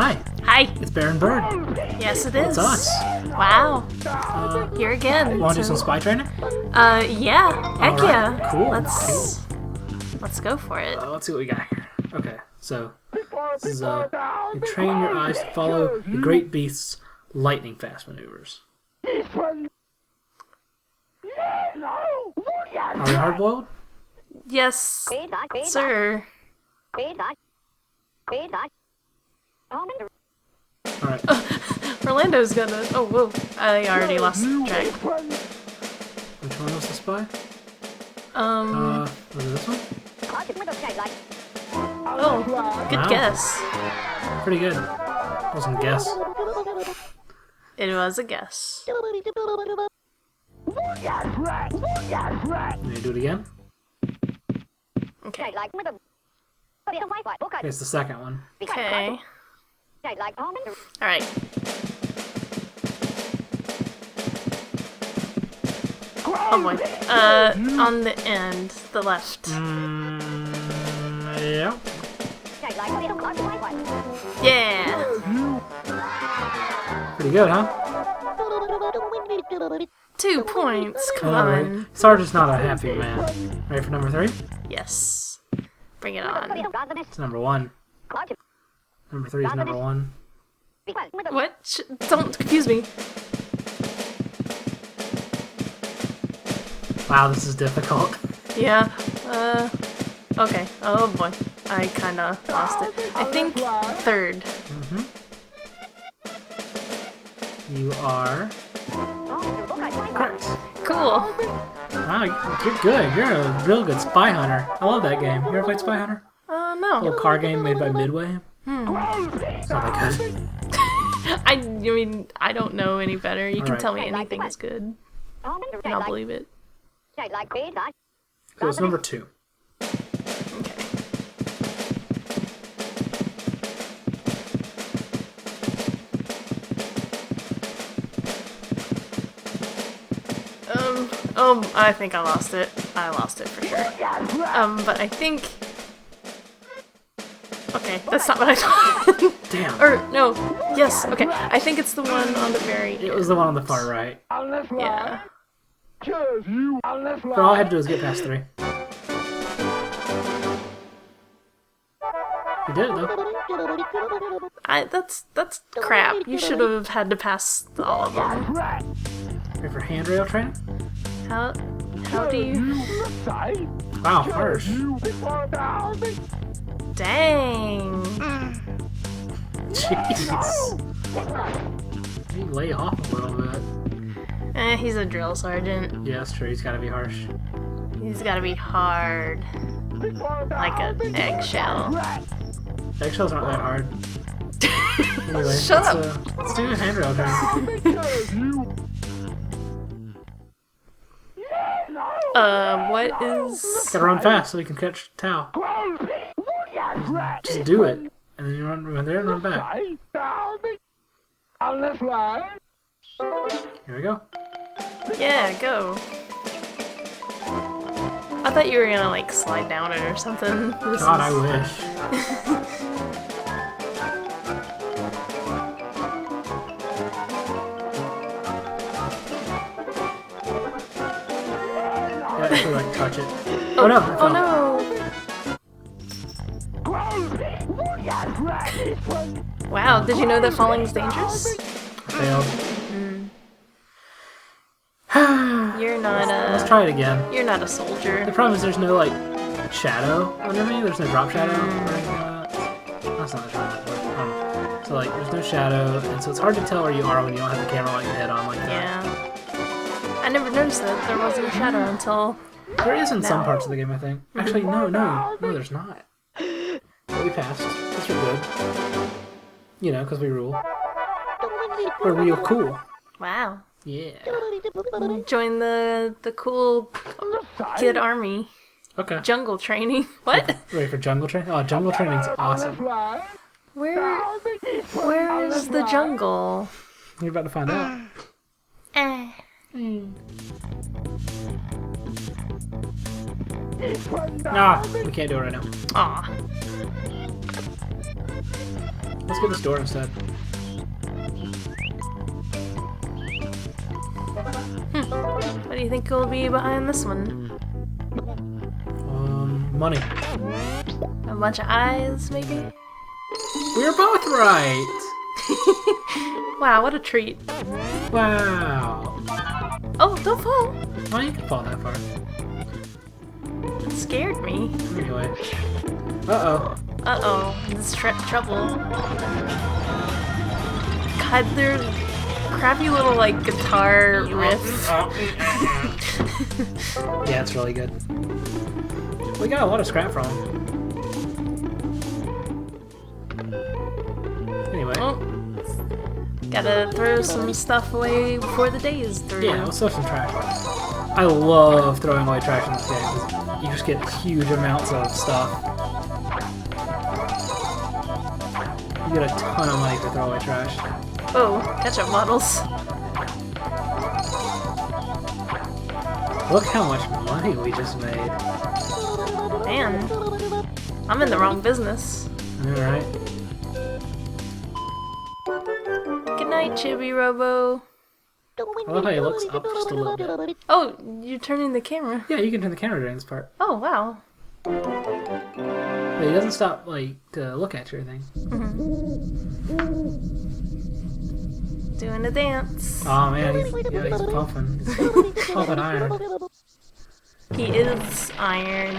Hi. Hi. It's Bear and Bird. Yes, it is. It's us. Wow. Here again. Want to do some spy training? Yeah. Heck Alright, yeah. cool. Let's go for it. Let's see what we got here. Okay, so this is you train your eyes to follow the great beast's lightning fast maneuvers. Are we hard boiled? Yes, sir. Alright. Orlando's gonna. Oh, whoa. I already lost track. Which one was the spy? Was it this one? Oh, good Wow. guess. Pretty good. Wasn't a guess. It was a guess. May I do it again? Okay. It's the second one. Okay. Alright. Oh boy. On the end, the left. Yeah. Yeah. Pretty good, huh? 2 points. Come Alright. on. Sergeant's not a happy man. Ready for number 3? Yes. Bring it on. It's number 1. Number 3 is number 1. What? Don't confuse me. Wow, this is difficult. Yeah. Okay. Oh boy. I kinda lost it. I think third. You are correct. Cool. Wow, you're good. You're a real good spy hunter. I love that game. You ever played Spy Hunter? A No. little car game made by Midway. It's not that good. I mean, I don't know any better. You can Alright. tell me anything is good, and I'll believe it. So it's number 2. Okay. I think I lost it. I lost it for sure. But I think... Okay, that's not what I thought. Damn. Or, no. Yes, okay. I think it's the one on the very It was the one on the far right. Yeah. But all I had to do was get past 3. You did it though. That's crap. You should have had to pass all of them. Ready for handrail training? How do you... Wow, harsh. Dang. Jeez. You lay off a little bit. He's a drill sergeant. Yeah, that's true. He's gotta be harsh. He's gotta be hard. Like an eggshell. Eggshells aren't that hard. Anyway, Shut up. Let's do a handrail training. What is... Gotta run fast so we can catch Tao. Just do it. And then you run there and run back. Here we go. Yeah, go. I thought you were gonna, like, slide down it or something. God, I wish. Yeah, actually, like, touch it. Oh no! Oh no! Wow, did you know that falling is dangerous? Failed. You're not Let's a... try it again. You're not a soldier. The problem is there's no, like, shadow under me. There's no drop shadow or anything like that. That's not a shadow. So, like, there's no shadow, and so it's hard to tell where you are when you don't have the camera, like, head on like that. Yeah. I never noticed that there wasn't a shadow until... There is in some now. parts of the game, I think. Actually, no, there's not. We passed. That's real good. You know, because we rule. We're real cool. Wow. Yeah. Join the cool kid army. Okay. Jungle training. What? Ready for jungle training? Oh, jungle training's awesome. Where's the jungle? You're about to find out. Ah, we can't do it right now. Aw. Let's get this door instead. What do you think will be behind this one? Money. A bunch of eyes, maybe? We were both right! Wow, what a treat. Wow. Oh, don't fall! Oh, you can fall that far. It scared me. Anyway. Uh-oh. Uh-oh, this is trouble. God, their crappy little, like, guitar riff. Yeah, it's really good. We got a lot of scrap from them. Anyway. Oh, gotta throw some stuff away before the day is through. Yeah, let's throw some trash. I love throwing away trash in this game because you just get huge amounts of stuff. You get a ton of money for throwing away trash. Oh, ketchup bottles. Look how much money we just made. Man, I'm in the wrong business. Alright. Good night, Chibi-Robo. I love how he looks up just a little bit. Oh, you're turning the camera. Yeah, you can turn the camera during this part. Oh, wow. But he doesn't stop, like, to look at you or anything. Doing a dance. Oh man, he's pumping. He's pumping iron. He is iron.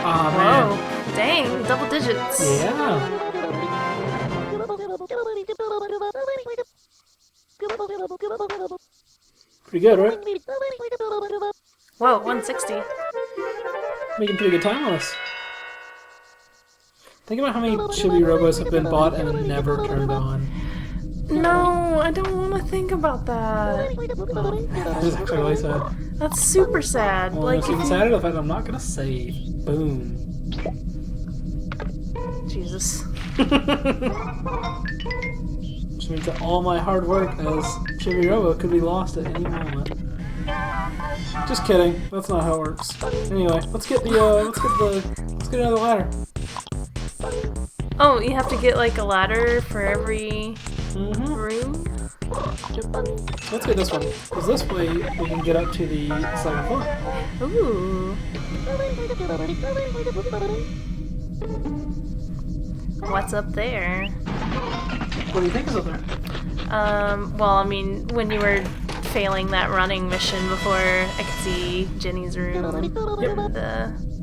Oh man. Whoa. Dang, double digits. Yeah. Pretty good, right? Whoa, 160. Making pretty good time on this. Think about how many Chibi-Robos have been bought and never turned on. No, I don't want to think about that. That's actually really sad. That's super sad. Well, Like, I'm even sadder the fact I'm not gonna save. Boom. Jesus. Which means that all my hard work as Chibi-Robo could be lost at any moment. Just kidding. That's not how it works. Anyway, let's get another ladder. Oh, you have to get like a ladder for every room? Let's get this one, because this way we can get up to the second floor. Ooh. What's up there? What do you think is up there? Well, I mean, when you were failing that running mission before, I could see Jenny's room,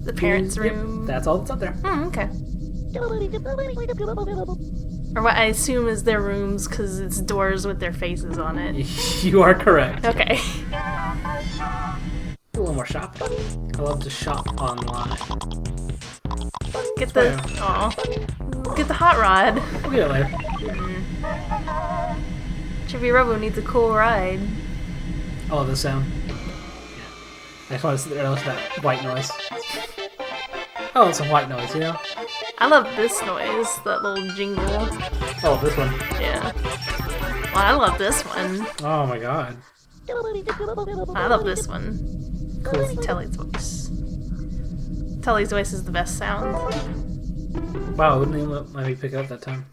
the parents' room. Yep, that's all that's up there. Okay. Or what I assume is their rooms because it's doors with their faces on it. You are correct. Okay. A little more shopping. I love to shop online. Get the get the hot rod. We'll get it later. Chibi-Robo needs a cool ride. Oh, the sound. Yeah. I just want to sit there and listen to that white noise. Oh, it's a white noise, you know? I love this noise, that little jingle. Oh, this one. Yeah. Well, I love this one. Oh my god. I love this one. Cool. It's Telly's voice. Telly's voice is the best sound. Wow, wouldn't even let me pick it up that time.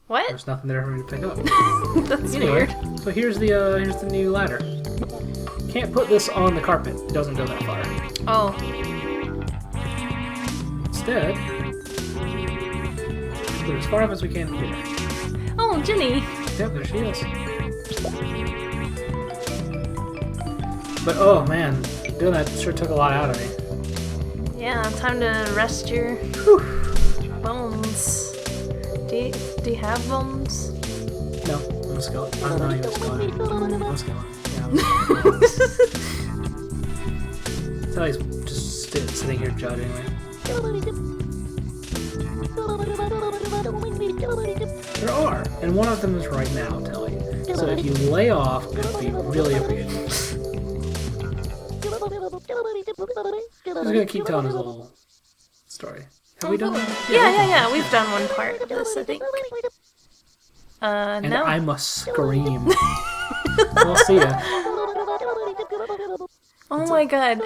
What? There's nothing there for me to pick up. That's Anyway, weird. so here's the new ladder. Can't put this on the carpet. It doesn't go that far. Oh. Instead, go as far up as we can here. Oh, Jenny. Yep, there she is. But oh man, doing that sure took a lot out of me. Yeah, time to rest your bones. Do you have bones? No, I'm a skeleton. I'm not even a skeleton. I'm a skeleton. Yeah. Sally's just sitting here judging me. There are, and one of them is right now, Telly. So if you lay off, it would be really appreciated. He's gonna keep telling his little story. Have we done that? Yeah. We've done one part of this, I think. And no. I must scream. We'll see ya. Oh my god.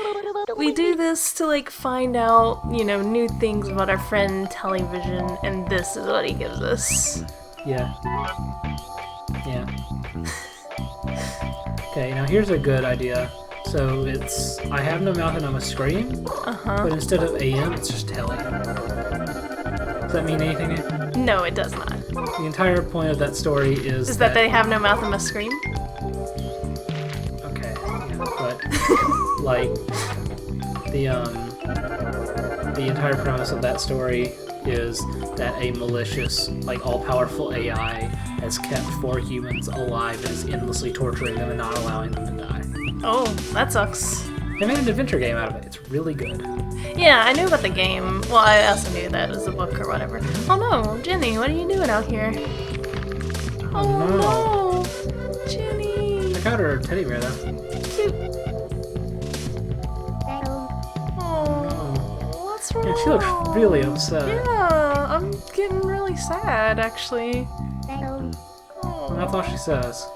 We do this to, like, find out, you know, new things about our friend Television, and this is what he gives us. Yeah. Yeah. Okay, now here's a good idea. So it's, I have no mouth and I must scream, but instead of AM, it's just telly. Does that mean anything to you? No, it does not. The entire point of that story is Is that they have no mouth and must scream? Okay, yeah, but like the entire premise of that story is that a malicious, like all-powerful AI has kept 4 humans alive and is endlessly torturing them and not allowing them to die. Oh, that sucks. They made an adventure game out of it. It's really good. Yeah, I knew about the game. Well, I also knew that it was a book or whatever. Oh no, Jenny, what are you doing out here? Oh no, Jenny. I got her a teddy bear though. Cute. Oh, what's wrong? Yeah, she looks really upset. Yeah, I'm getting really sad actually. And that's all she says.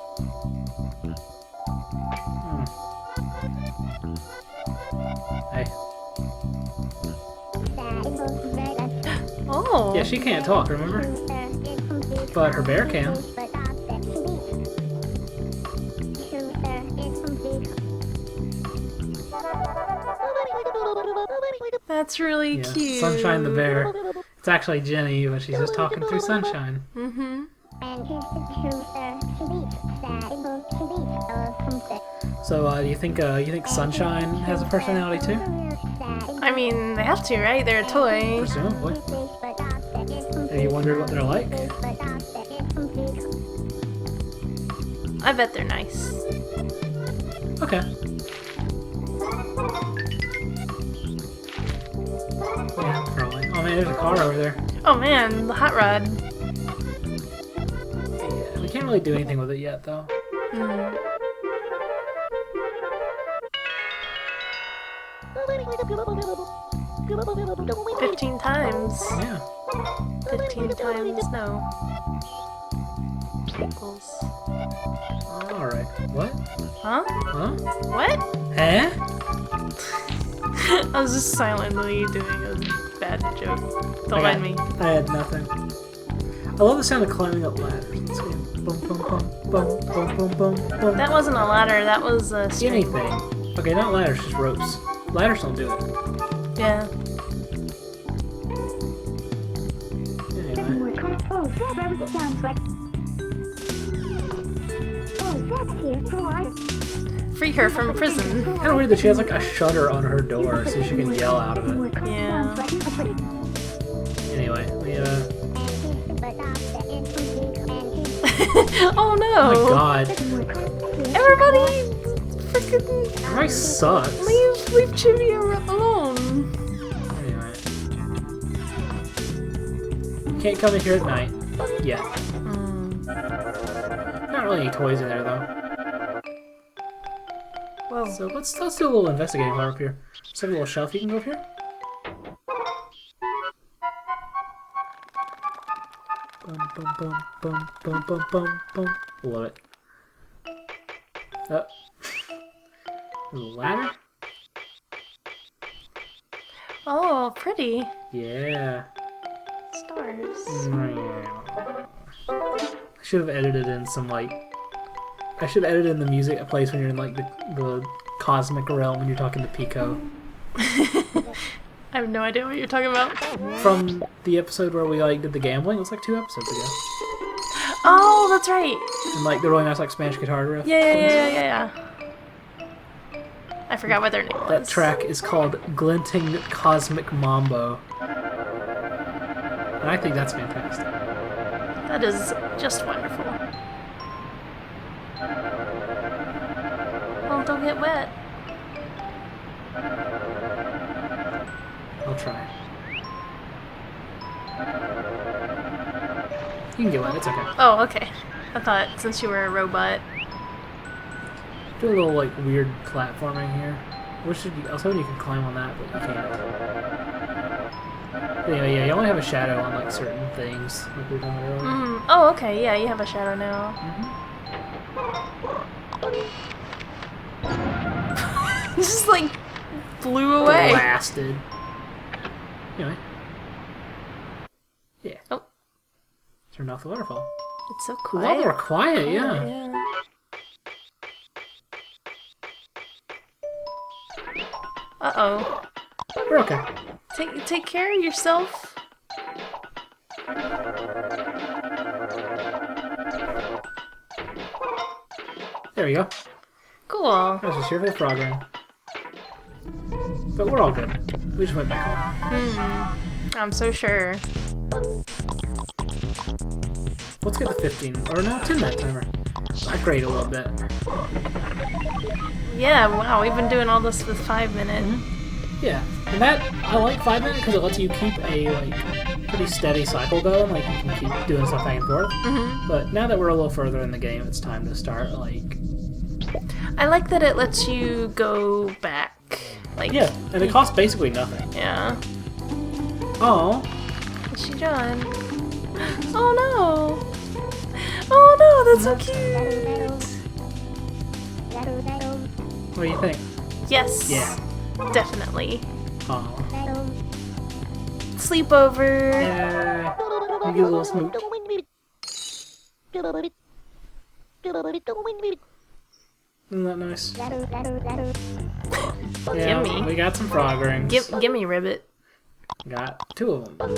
Hey. Oh. Yeah, she can't talk, remember? But her bear can. That's really cute. Sunshine the bear. It's actually Jenny, but she's just talking through Sunshine. Mm-hmm. So, do you think Sunshine has a personality too? I mean, they have to, right? They're a toy. Presumably. Have you wondered what they're like? I bet they're nice. Okay. Yeah, probably. Oh man, there's a car over there. Oh man, the hot rod. Yeah, we can't really do anything with it yet, though. Mm. $15 times. Yeah. 15 times no. Equals. Alright. What? Huh? Huh? What? Huh? I was just silently doing a bad joke. Don't mind me. I had nothing. I love the sound of climbing up ladders. Let's see. Boom, boom, boom, boom, boom, boom, boom, boom. That wasn't a ladder, that was a string. Anything. Okay, not ladders, just ropes. Ladders don't do it. Yeah. Anyway. Free her from prison. Kind of weird that she has like a shutter on her door so she can yell out of it. Yeah. Anyway, Oh no! oh my god. Everybody freaking Everybody sucks. leave Chibi alone. Anyway. Can't come in here at night. Yet. Not really any toys in there though. Whoa. So let's do a little investigating while we're up here. Just have a little shelf you can go up here. Boom, boom, boom, boom, boom, boom, boom, boom. Love it. Oh. There's a ladder? Oh, pretty. Yeah. Stars. I should have edited in some like. I should edit in the music at place when you're in like the cosmic realm when you're talking to Pico. I have no idea what you're talking about. From the episode where we like did the gambling, it was like 2 episodes ago. Oh, that's right. And like the really nice like Spanish guitar riff. Yeah. I forgot what their name was. That track is called Glinting Cosmic Mambo. And I think that's fantastic. That is just wonderful. Well, don't get wet. I'll try. You can get wet, it's okay. Oh, okay. I thought since you were a robot. Do a little like weird platforming here. I was hoping you could climb on that, but you can't. But anyway, yeah, you only have a shadow on like certain things, like we were talking about earlier. Oh, okay. Yeah, you have a shadow now. Just like blew away. Blasted. Anyway. Yeah. Oh. Turned off the waterfall. It's so A quiet. lot more quiet, yeah. Uh-oh. We're okay. Take care of yourself. There we go. Cool. I was just here for the frog ring. But we're all good. We just went back home. I'm so sure. Let's get the 15, or no, 10-minute timer. Upgrade a little bit. Yeah, wow, we've been doing all this with 5 minutes. Yeah, and that, I like 5 minutes because it lets you keep a, like, pretty steady cycle going. Like, you can keep doing stuff back and forth. But now that we're a little further in the game, it's time to start, like... I like that it lets you go back. Like, yeah, and it costs basically nothing. Yeah. Oh. What's she done? Oh no! Oh no, that's so cute! What do you think? Yes. Yeah. Definitely. Oh. Sleepover. Yeah. You get a little smooch. Isn't that nice? Yeah, Gimme. we got some frog rings. Gimme, Ribbit. Got 2 of them.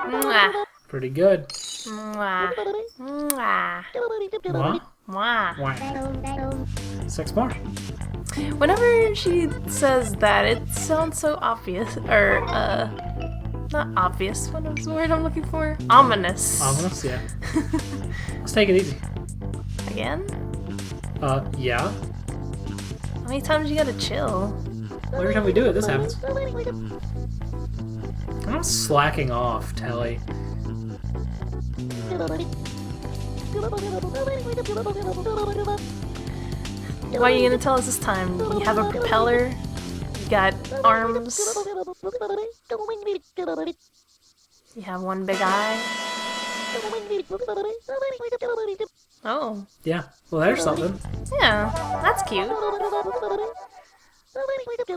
Mwah. Pretty good. Mwah. Mwah. What? Mwah. Why? 6 more. Whenever she says that, it sounds so obvious. Or, not obvious. What was the word I'm looking for? Ominous. Ominous, yeah. Let's take it easy. Again? Yeah. How many times you gotta chill? Well, every time we do it, this happens. I'm not slacking off, Telly. What are you gonna tell us this time? You have a propeller? You got arms? You have one big eye? Oh. Yeah. Well, there's something. Yeah, that's cute.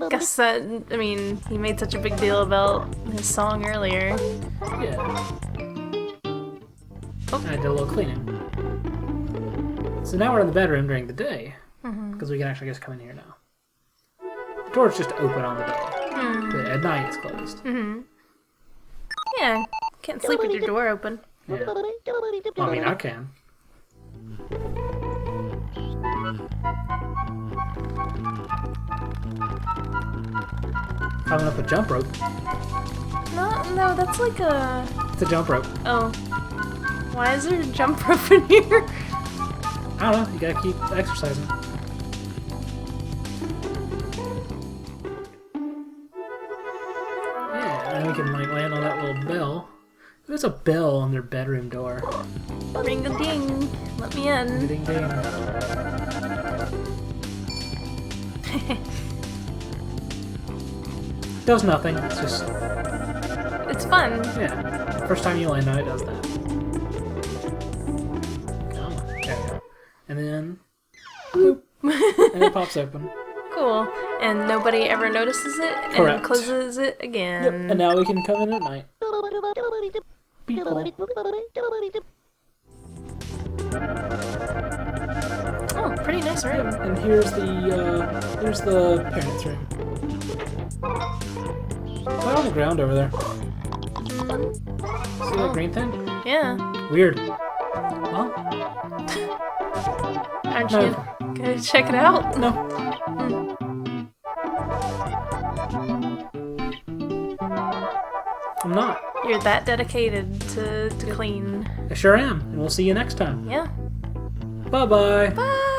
Guess that, I mean, he made such a big deal about his song earlier. Yeah. Oh. I did a little cleaning. So now we're in the bedroom during the day. Because we can actually just come in here now. The door's just open on the day. But at night it's closed. Yeah, can't sleep with your door open. Yeah. Well, I mean, I can. Climbing up a jump rope. No, that's like a... It's a jump rope. Oh. Why is there a jump rope in here? I don't know, you gotta keep exercising. Yeah, and then we can like land on that little bell. There's a bell on their bedroom door. Ring-a-ding. Let me in. Ding ding. Does nothing. It's just It's fun. yeah. First time you land on it, does that. Come on. There we go. And then boop. And it pops open. Cool. And nobody ever notices it and Correct. closes it again. Yep. And now we can come in at night. People. Oh, pretty nice room. And here's the parents' room. Right on the ground over there. See that green thing? Yeah. Weird. Well, Aren't no. you gonna check it out? No. I'm not. You're that dedicated to clean. I sure am. And we'll see you next time. Yeah. Bye-bye. Bye!